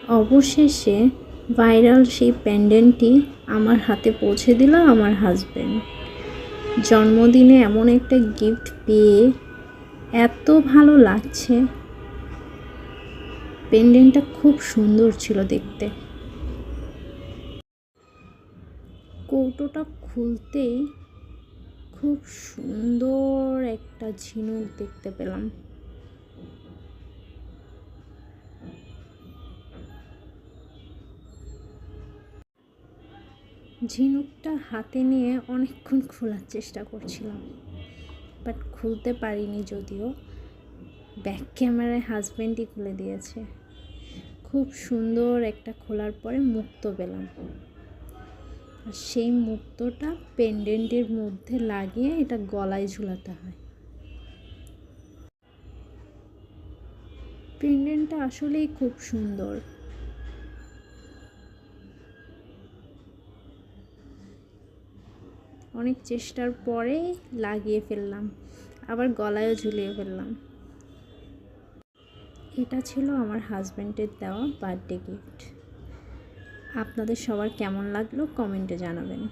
অবশেষে ভাইরাল সেই পেন্ডেন্টটি আমার হাতে পৌঁছে দিল আমার হাজব্যান্ড। জন্মদিনে এমন একটা গিফট পেয়ে এত ভালো লাগছে। পেন্ডেন্টটা খুব সুন্দর ছিল দেখতে। কৌটোটা খুলতেই খুব সুন্দর একটা ঝিনুক দেখতে পেলাম। ঝিনুকটা হাতে নিয়ে অনেকক্ষণ খোলার চেষ্টা করছিলাম, বাট খুলতে পারিনি। যদিও ব্যাক ক্যামেরায় হাজব্যান্ডই খুলে দিয়েছে। খুব সুন্দর একটা খোলার পরে মুক্ত পেলাম, আর সেই মুক্তটা পেন্ডেন্টের মধ্যে লাগিয়ে এটা গলায় ঝুলাতে হয়। পেন্ডেন্টটা আসলেই খুব সুন্দর। অনেক চেষ্টার পরে লাগিয়ে ফেললাম, আবার গলায়ও ঝুলিয়ে ফেললাম। এটা ছিল আমার হাজব্যান্ডের দেওয়া বার্থডে গিফট। আপনাদের সবার কেমন লাগলো কমেন্টে জানাবেন।